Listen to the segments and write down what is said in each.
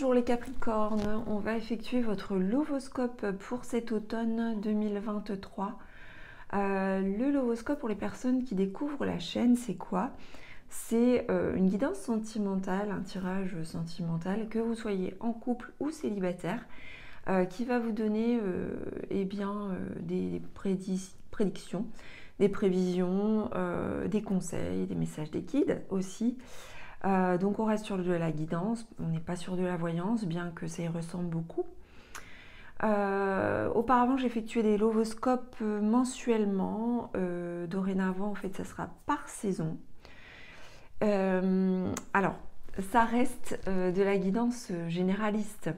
Bonjour les Capricornes, on va effectuer votre lovoscope pour cet automne 2023. Le lovoscope pour les personnes qui découvrent la chaîne, c'est quoi? C'est une guidance sentimentale, un tirage sentimental, que vous soyez en couple ou célibataire, qui va vous donner des prédictions, des prévisions, des conseils, des messages des guides aussi. Donc on reste sur de la guidance, on n'est pas sur de la voyance, bien que ça y ressemble beaucoup. Auparavant, j'effectuais des lovoscopes mensuellement. Dorénavant, en fait, ça sera par saison. Alors, ça reste de la guidance généraliste.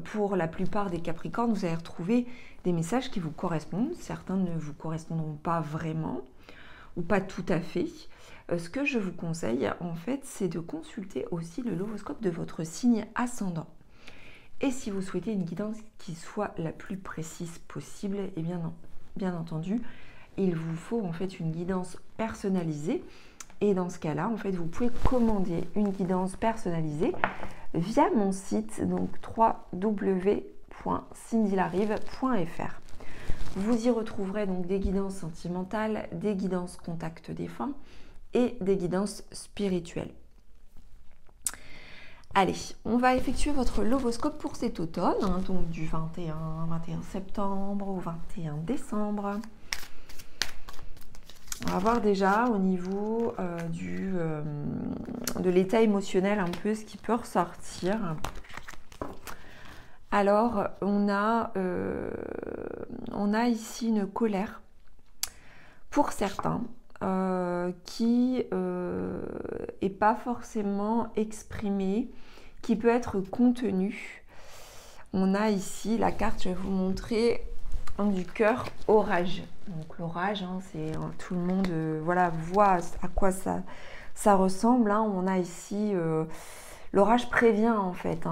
Pour la plupart des Capricornes, vous allez retrouver des messages qui vous correspondent. Certains ne vous correspondront pas vraiment, ou pas tout à fait. Ce que je vous conseille, en fait, c'est de consulter aussi le lovoscope de votre signe ascendant. Et si vous souhaitez une guidance qui soit la plus précise possible, et bien entendu, il vous faut en fait une guidance personnalisée. Et dans ce cas-là, en fait, vous pouvez commander une guidance personnalisée via mon site, donc www.cindylarive.fr. Vous y retrouverez donc des guidances sentimentales, des guidances contact défunt et des guidances spirituelles. Allez, on va effectuer votre lovoscope pour cet automne, donc du 21 septembre au 21 décembre. On va voir déjà au niveau de l'état émotionnel un peu ce qui peut ressortir. Alors, on a ici une colère pour certains qui n'est pas forcément exprimée, qui peut être contenue. On a ici la carte, je vais vous montrer, du cœur orage. Donc l'orage, c'est tout le monde voit à quoi ça ressemble. On a ici l'orage prévient en fait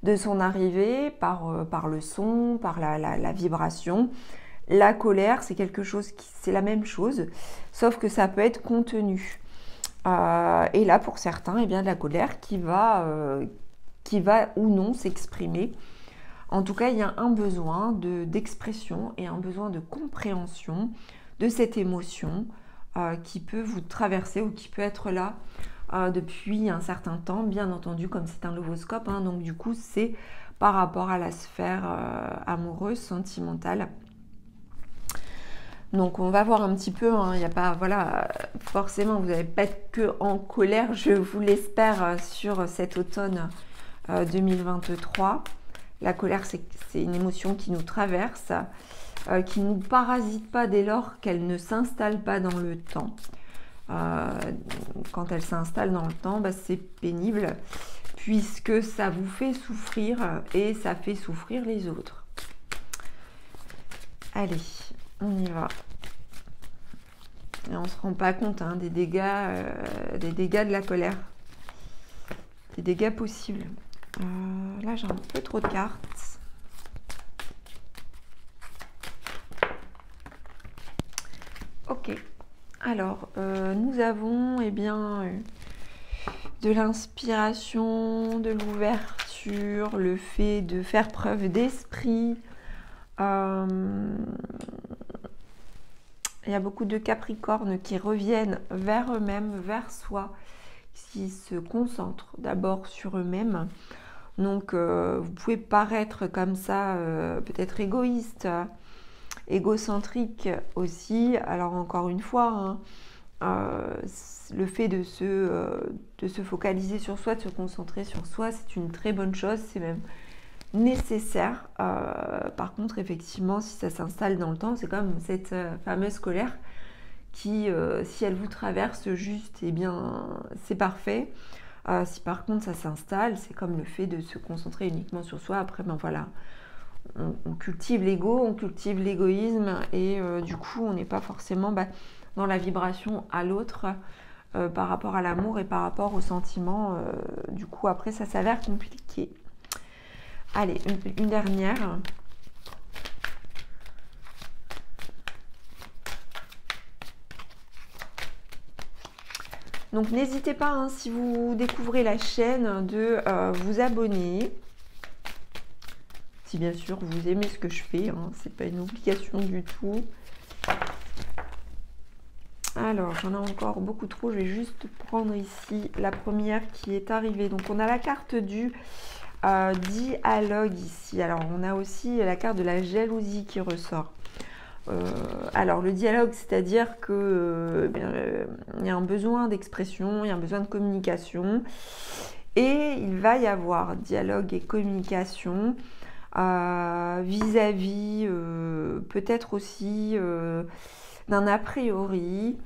de son arrivée par le son, par la vibration. La colère, c'est quelque chose c'est la même chose, sauf que ça peut être contenu. Et là, pour certains, de la colère qui va ou non s'exprimer. En tout cas, il y a un besoin d'expression et un besoin de compréhension de cette émotion qui peut vous traverser ou qui peut être là depuis un certain temps, bien entendu, comme c'est un lovoscope. Donc du coup, c'est par rapport à la sphère amoureuse, sentimentale. Donc on va voir un petit peu, il n'y a pas, forcément vous n'allez pas être que en colère, je vous l'espère, sur cet automne 2023. La colère, c'est une émotion qui nous traverse, qui ne nous parasite pas dès lors qu'elle ne s'installe pas dans le temps. Quand elle s'installe dans le temps, c'est pénible, puisque ça vous fait souffrir et ça fait souffrir les autres. Allez. On y va. Et on ne se rend pas compte des dégâts de la colère. Des dégâts possibles. Là, j'ai un peu trop de cartes. Ok. Alors, nous avons de l'inspiration, de l'ouverture, le fait de faire preuve d'esprit. Il y a beaucoup de Capricornes qui reviennent vers eux-mêmes, vers soi, qui se concentrent d'abord sur eux-mêmes. Donc, vous pouvez paraître comme ça, peut-être égoïste, égocentrique aussi. Alors, encore une fois, le fait de se focaliser sur soi, de se concentrer sur soi, c'est une très bonne chose. C'est même nécessaire. Par contre, effectivement, si ça s'installe dans le temps, c'est comme cette fameuse colère qui, si elle vous traverse juste, c'est parfait. Si par contre ça s'installe, c'est comme le fait de se concentrer uniquement sur soi. Après, on cultive l'ego, on cultive l'égoïsme et du coup, on n'est pas forcément dans la vibration à l'autre par rapport à l'amour et par rapport aux sentiments. Du coup, après, ça s'avère compliqué. Allez, une dernière. Donc n'hésitez pas, hein, si vous découvrez la chaîne, de vous abonner. Si bien sûr vous aimez ce que je fais, hein, c'est pas une obligation du tout. Alors j'en ai encore beaucoup trop, je vais juste prendre ici la première qui est arrivée. Donc on a la carte du dialogue ici. Alors on a aussi la carte de la jalousie qui ressort. Alors le dialogue, c'est-à-dire que il y a un besoin d'expression, il y a un besoin de communication, et il va y avoir dialogue et communication vis-à-vis peut-être aussi d'un a priori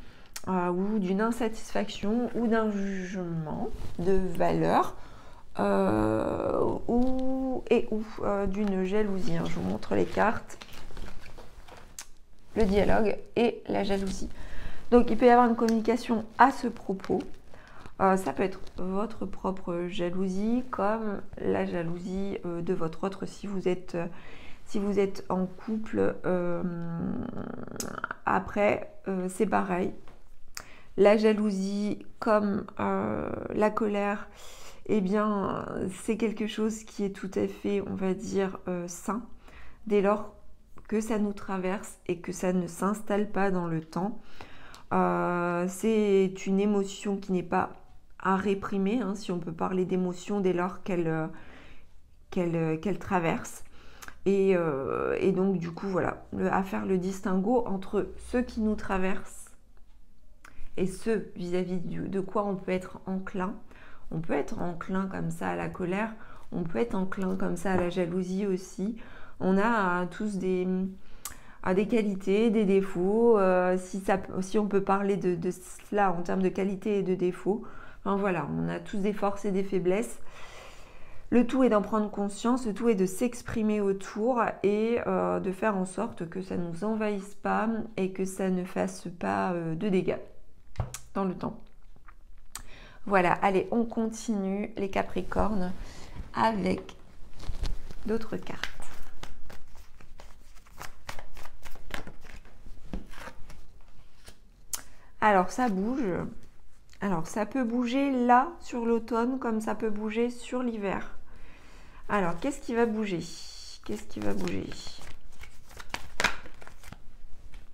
ou d'une insatisfaction ou d'un jugement de valeur ou d'une jalousie. Je vous montre les cartes. Le dialogue et la jalousie. Donc il peut y avoir une communication à ce propos. Ça peut être votre propre jalousie comme la jalousie de votre autre si vous êtes en couple. Après, c'est pareil. La jalousie comme la colère, eh bien, c'est quelque chose qui est tout à fait, on va dire, sain, dès lors que ça nous traverse et que ça ne s'installe pas dans le temps. C'est une émotion qui n'est pas à réprimer, hein, si on peut parler d'émotion dès lors qu'elle traverse. Et donc du coup, voilà, à faire le distinguo entre ceux qui nous traversent et ceux vis-à-vis de quoi on peut être enclin. On peut être enclin comme ça à la colère, on peut être enclin comme ça à la jalousie aussi. On a tous des qualités, des défauts. Si on peut parler de cela en termes de qualité et de défauts, enfin, voilà, on a tous des forces et des faiblesses. Le tout est d'en prendre conscience, le tout est de s'exprimer autour et de faire en sorte que ça ne nous envahisse pas et que ça ne fasse pas de dégâts dans le temps. Voilà, allez, on continue les Capricornes avec d'autres cartes. Alors ça bouge. Alors ça peut bouger là sur l'automne comme ça peut bouger sur l'hiver. Alors qu'est-ce qui va bouger? Qu'est-ce qui va bouger?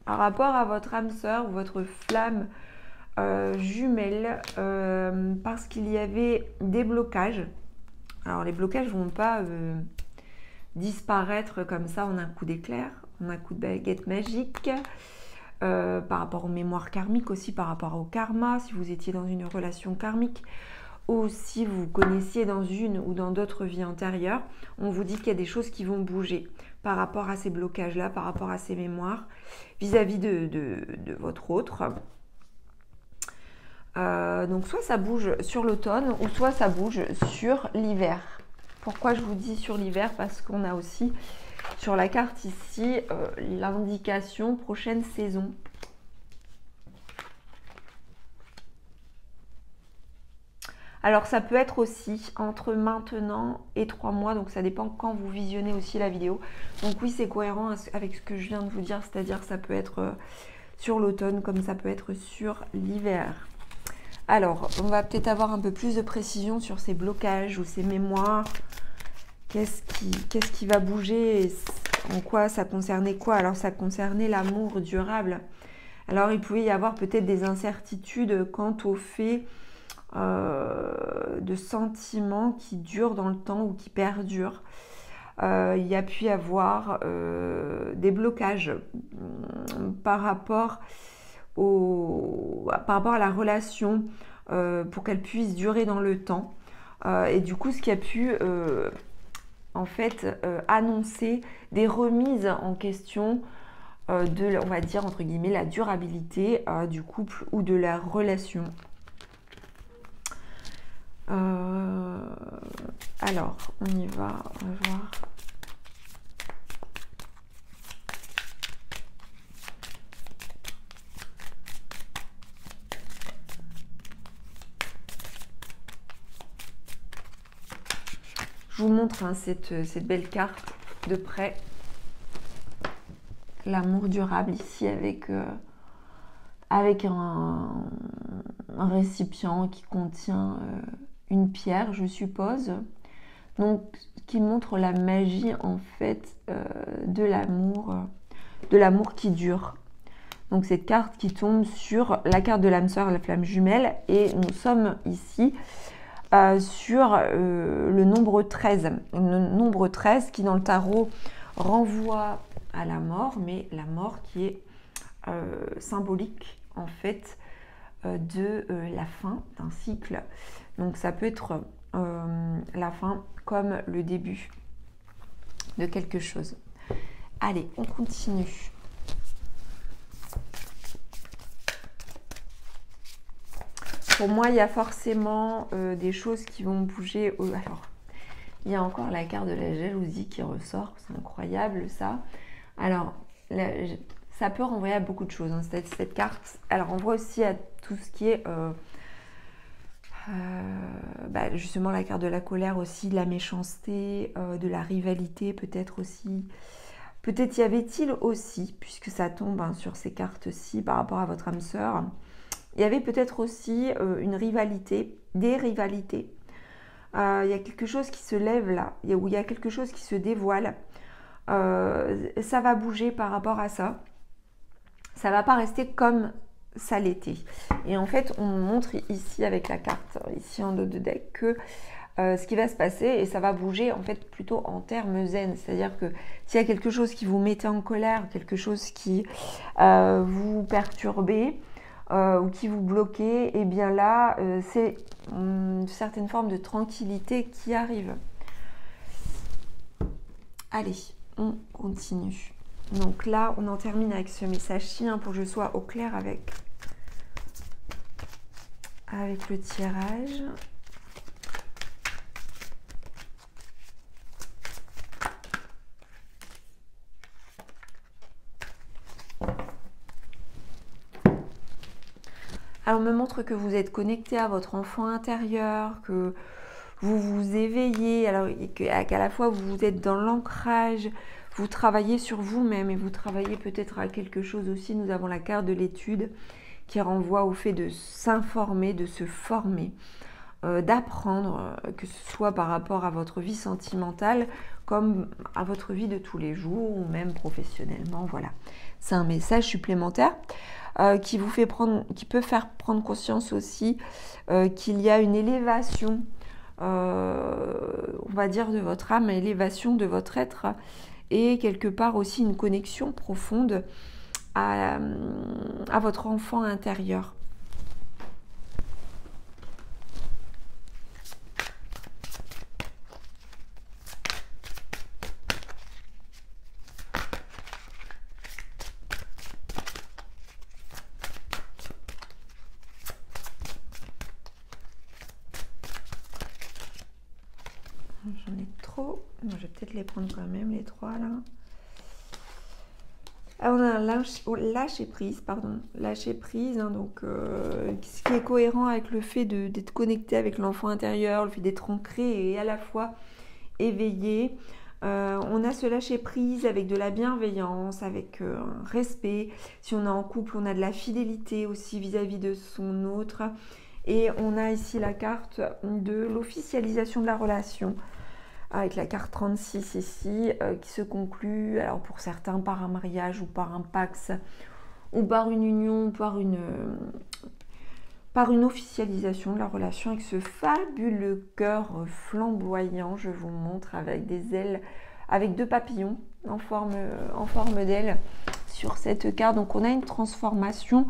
Par rapport à votre âme sœur ou votre flamme jumelle, parce qu'il y avait des blocages. Alors les blocages ne vont pas disparaître comme ça en un coup d'éclair, en un coup de baguette magique. Par rapport aux mémoires karmiques aussi, par rapport au karma, si vous étiez dans une relation karmique ou si vous connaissiez dans une ou dans d'autres vies antérieures, on vous dit qu'il y a des choses qui vont bouger par rapport à ces blocages-là, par rapport à ces mémoires, vis-à-vis de votre autre. Donc soit ça bouge sur l'automne ou soit ça bouge sur l'hiver. Pourquoi je vous dis sur l'hiver? Parce qu'on a aussi sur la carte ici l'indication prochaine saison. Alors ça peut être aussi entre maintenant et 3 mois, donc ça dépend quand vous visionnez aussi la vidéo. Donc oui, c'est cohérent avec ce que je viens de vous dire, c'est-à-dire ça peut être sur l'automne comme ça peut être sur l'hiver. Alors, on va peut-être avoir un peu plus de précision sur ces blocages ou ces mémoires. Qu'est-ce qui va bouger? En quoi ça concernait quoi? Alors, ça concernait l'amour durable. Alors, il pouvait y avoir peut-être des incertitudes quant au fait de sentiments qui durent dans le temps ou qui perdurent. Il y a pu y avoir des blocages par rapport à la relation pour qu'elle puisse durer dans le temps. Et du coup, ce qui a pu en fait annoncer des remises en question de, on va dire, entre guillemets, la durabilité du couple ou de la relation. Alors, on y va, on va voir. Je vous montre hein, cette belle carte de près. L'amour durable ici avec récipient qui contient une pierre, je suppose. Donc, qui montre la magie en fait de l'amour qui dure. Donc, cette carte qui tombe sur la carte de l'âme sœur, la flamme jumelle, et nous sommes ici sur le nombre 13. Le nombre 13 qui dans le tarot renvoie à la mort, mais la mort qui est symbolique en fait de la fin d'un cycle. Donc ça peut être la fin comme le début de quelque chose. Allez, on continue. Pour moi, il y a forcément des choses qui vont bouger. Alors, il y a encore la carte de la jalousie qui ressort. C'est incroyable ça. Alors, ça peut renvoyer à beaucoup de choses. Hein, cette carte, elle renvoie aussi à tout ce qui est justement la carte de la colère aussi, de la méchanceté, de la rivalité peut-être aussi. Peut-être y avait-il aussi, puisque ça tombe sur ces cartes-ci par rapport à votre âme sœur, il y avait peut-être aussi une rivalité, des rivalités. Il y a quelque chose qui se lève là, où il y a quelque chose qui se dévoile. Ça va bouger par rapport à ça. Ça ne va pas rester comme ça l'était. Et en fait, on montre ici avec la carte, ici en dos de deck, que ce qui va se passer, et ça va bouger en fait plutôt en termes zen. C'est-à-dire que s'il y a quelque chose qui vous mettait en colère, quelque chose qui vous perturbait, ou qui vous bloquait, et bien là, c'est une certaine forme de tranquillité qui arrive. Allez, on continue. Donc là, on en termine avec ce message-ci pour que je sois au clair avec le tirage. Alors, on me montre que vous êtes connecté à votre enfant intérieur, que vous vous éveillez, alors qu'à la fois vous êtes dans l'ancrage, vous travaillez sur vous-même et vous travaillez peut-être à quelque chose aussi. Nous avons la carte de l'étude qui renvoie au fait de s'informer, de se former, d'apprendre, que ce soit par rapport à votre vie sentimentale comme à votre vie de tous les jours ou même professionnellement. Voilà, c'est un message supplémentaire qui peut faire prendre conscience aussi qu'il y a une élévation, on va dire, de votre âme, élévation de votre être, et quelque part aussi une connexion profonde à votre enfant intérieur. J'en ai trop. Bon, je vais peut-être les prendre quand même, les trois là. Alors, on a un lâcher prise, pardon. Lâcher prise, donc ce qui est cohérent avec le fait d'être connecté avec l'enfant intérieur, le fait d'être ancré et à la fois éveillé. On a ce lâcher prise avec de la bienveillance, avec un respect. Si on est en couple, on a de la fidélité aussi vis-à-vis de son autre. Et on a ici la carte de l'officialisation de la relation, avec la carte 36 ici, qui se conclut, alors pour certains par un mariage ou par un pax, ou par une union, par une officialisation de la relation, avec ce fabuleux cœur flamboyant, je vous montre, avec des ailes, avec deux papillons en forme d'ailes sur cette carte. Donc on a une transformation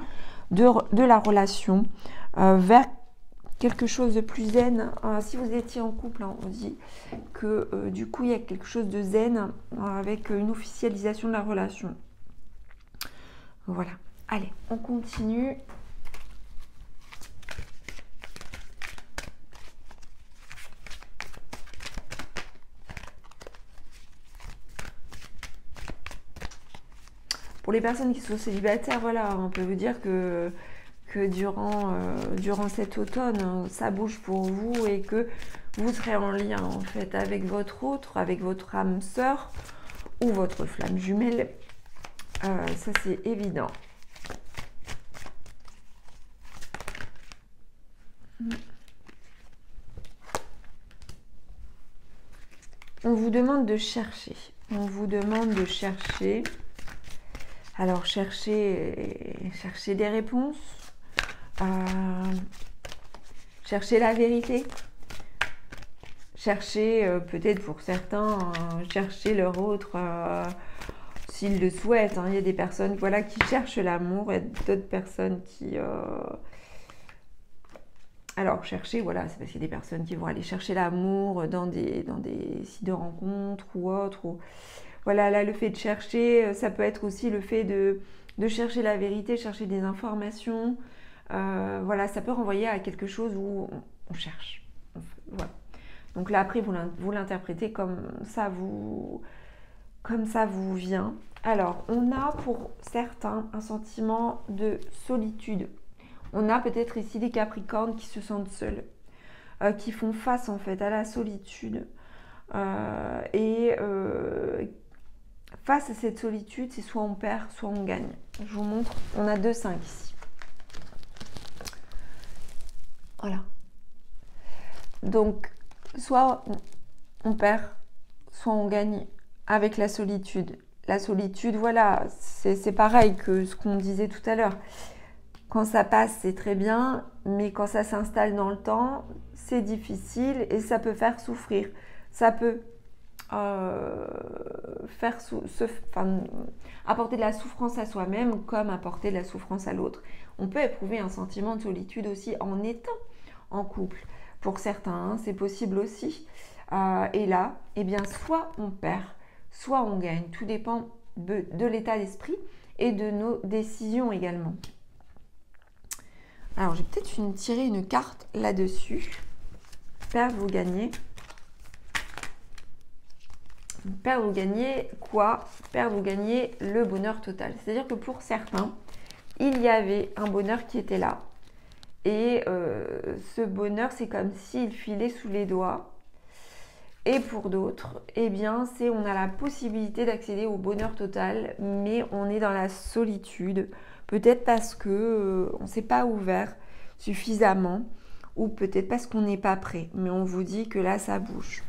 de la relation vers quelque chose de plus zen. Si vous étiez en couple, on dit que du coup il y a quelque chose de zen avec une officialisation de la relation. Voilà. Allez, on continue. Pour les personnes qui sont célibataires, voilà, on peut vous dire que durant cet automne, ça bouge pour vous et que vous serez en lien en fait avec votre autre, avec votre âme sœur ou votre flamme jumelle. Ça c'est évident. On vous demande de chercher. On vous demande de chercher. Alors, chercher des réponses. Chercher la vérité. Chercher, peut-être pour certains, chercher leur autre, s'ils le souhaitent. Hein. Il y a des personnes voilà, qui cherchent l'amour et d'autres personnes qui... Alors, chercher, voilà, c'est parce qu'il y a des personnes qui vont aller chercher l'amour dans des sites de rencontres ou autres. Ou... Voilà, là, le fait de chercher, ça peut être aussi le fait de chercher la vérité, chercher des informations. Voilà, ça peut renvoyer à quelque chose où on cherche. Voilà. Donc là, après, vous l'interprétez comme ça vous vient. Alors, on a pour certains un sentiment de solitude. On a peut-être ici des Capricornes qui se sentent seuls, qui font face en fait à la solitude. Face à cette solitude, c'est soit on perd, soit on gagne. Je vous montre, on a 2-5 ici. Voilà. Donc, soit on perd, soit on gagne avec la solitude. La solitude, voilà, c'est pareil que ce qu'on disait tout à l'heure. Quand ça passe, c'est très bien, mais quand ça s'installe dans le temps, c'est difficile et ça peut faire souffrir. Ça peut apporter de la souffrance à soi-même comme apporter de la souffrance à l'autre. On peut éprouver un sentiment de solitude aussi en étant en couple. Pour certains, hein, c'est possible aussi. Et là, eh bien, soit on perd, soit on gagne. Tout dépend de l'état d'esprit et de nos décisions également. Alors, j'ai peut-être tiré une carte là-dessus. Perdre ou gagner. Perdre ou gagner quoi? Perdre ou gagner le bonheur total. C'est-à-dire que pour certains, il y avait un bonheur qui était là. Et ce bonheur, c'est comme s'il filait sous les doigts. Et pour d'autres, eh bien, on a la possibilité d'accéder au bonheur total, mais on est dans la solitude. Peut-être parce que on ne s'est pas ouvert suffisamment, ou peut-être parce qu'on n'est pas prêt. Mais on vous dit que là, ça bouge.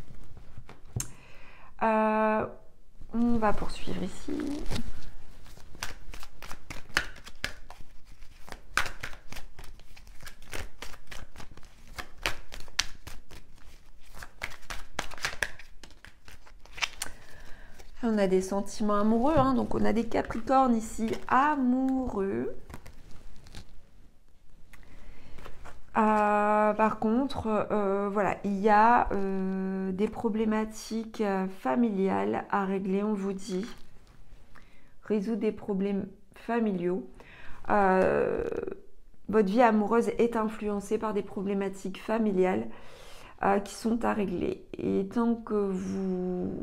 On va poursuivre ici. On a des sentiments amoureux, hein, donc on a des Capricornes ici amoureux. Par contre, voilà, il y a des problématiques familiales à régler, on vous dit. Résoudre des problèmes familiaux. Votre vie amoureuse est influencée par des problématiques familiales qui sont à régler. Et tant que vous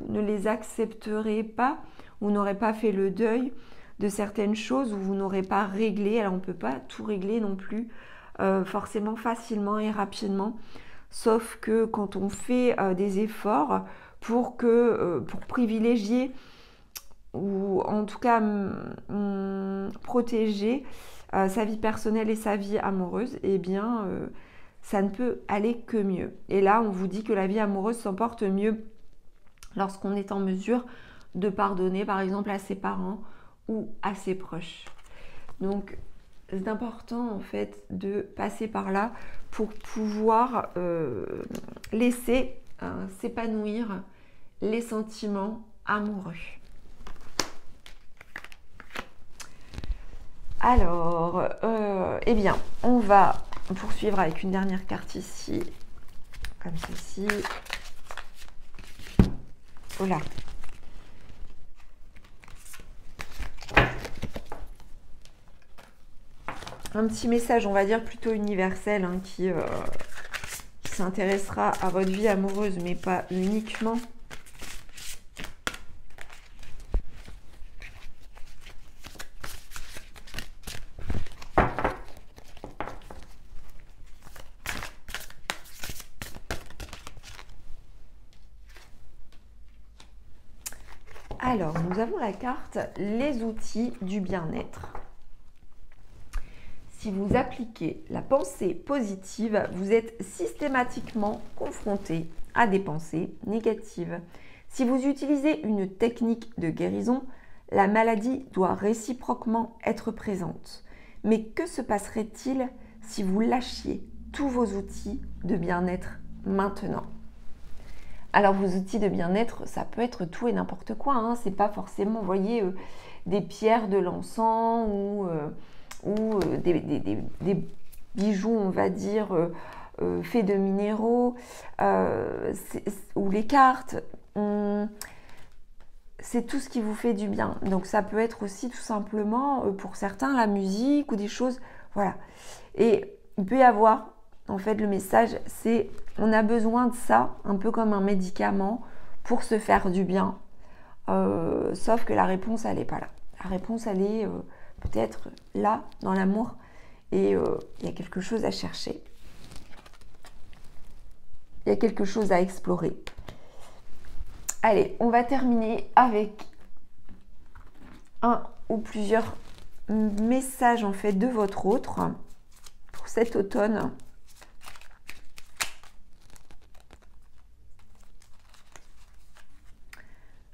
ne les accepterez pas, vous n'aurez pas fait le deuil de certaines choses ou vous n'aurez pas réglé, alors on ne peut pas tout régler non plus forcément facilement et rapidement, sauf que quand on fait des efforts pour privilégier ou en tout cas protéger sa vie personnelle et sa vie amoureuse, eh bien ça ne peut aller que mieux. Et là, on vous dit que la vie amoureuse s'emporte mieux lorsqu'on est en mesure de pardonner, par exemple, à ses parents ou à ses proches. Donc, c'est important, en fait, de passer par là pour pouvoir laisser s'épanouir les sentiments amoureux. Alors, eh bien, on va poursuivre avec une dernière carte ici, comme ceci. Voilà. Un petit message, on va dire plutôt universel, hein, qui s'intéressera à votre vie amoureuse, mais pas uniquement. Alors, nous avons la carte « Les outils du bien-être ». Si vous appliquez la pensée positive, vous êtes systématiquement confronté à des pensées négatives. Si vous utilisez une technique de guérison, la maladie doit réciproquement être présente. Mais que se passerait-il si vous lâchiez tous vos outils de bien-être maintenant? Alors vos outils de bien-être, ça peut être tout et n'importe quoi, hein. C'est pas forcément, vous voyez, des pierres de l'encens ou des bijoux, on va dire, faits de minéraux, ou les cartes. C'est tout ce qui vous fait du bien. Donc ça peut être aussi tout simplement, pour certains, la musique ou des choses, voilà. Et il peut y avoir, en fait, le message, c'est on a besoin de ça, un peu comme un médicament, pour se faire du bien. Sauf que la réponse, elle n'est pas là. La réponse, elle est peut-être là, dans l'amour. Et il y a quelque chose à chercher. Il y a quelque chose à explorer. Allez, on va terminer avec un ou plusieurs messages en fait de votre autre pour cet automne.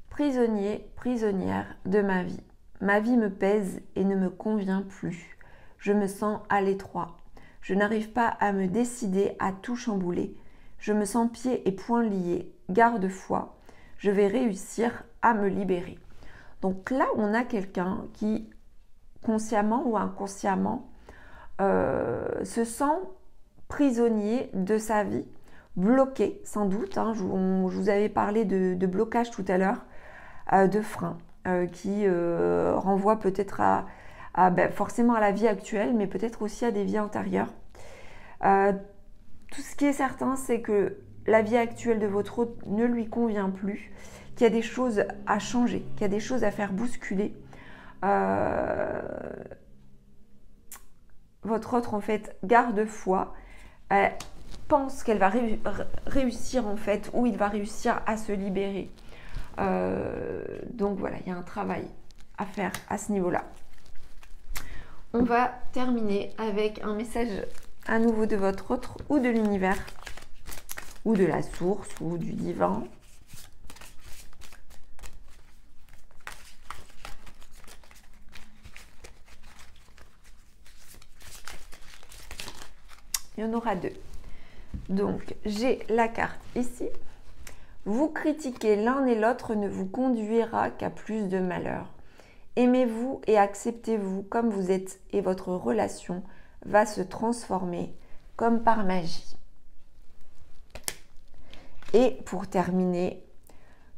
Prisonnier, prisonnière de ma vie. Ma vie me pèse et ne me convient plus. Je me sens à l'étroit. Je n'arrive pas à me décider à tout chambouler. Je me sens pieds et poings liés. Garde-foi. Je vais réussir à me libérer. Donc là, on a quelqu'un qui, consciemment ou inconsciemment, se sent prisonnier de sa vie, bloqué sans doute. Hein. Je vous avais parlé de blocage tout à l'heure, de frein, qui renvoie peut-être forcément à la vie actuelle, mais peut-être aussi à des vies antérieures. Tout ce qui est certain, c'est que la vie actuelle de votre autre ne lui convient plus, qu'il y a des choses à changer, qu'il y a des choses à faire bousculer. Votre autre, en fait, garde foi, pense qu'elle va réussir, en fait, ou il va réussir à se libérer. Donc voilà, il y a un travail à faire à ce niveau-là. On va terminer avec un message à nouveau de votre autre ou de l'univers, ou de la source, ou du divin. Il y en aura deux. Donc, j'ai la carte ici. Vous critiquer l'un et l'autre ne vous conduira qu'à plus de malheur. Aimez-vous et acceptez-vous comme vous êtes et votre relation va se transformer comme par magie. Et pour terminer,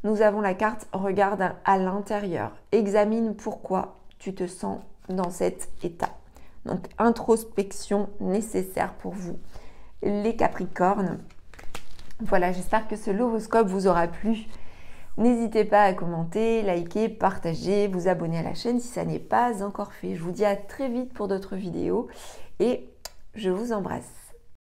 nous avons la carte Regarde à l'intérieur. Examine pourquoi tu te sens dans cet état. Donc, introspection nécessaire pour vous, les Capricornes. Voilà, j'espère que ce horoscope vous aura plu. N'hésitez pas à commenter, liker, partager, vous abonner à la chaîne si ça n'est pas encore fait. Je vous dis à très vite pour d'autres vidéos et je vous embrasse.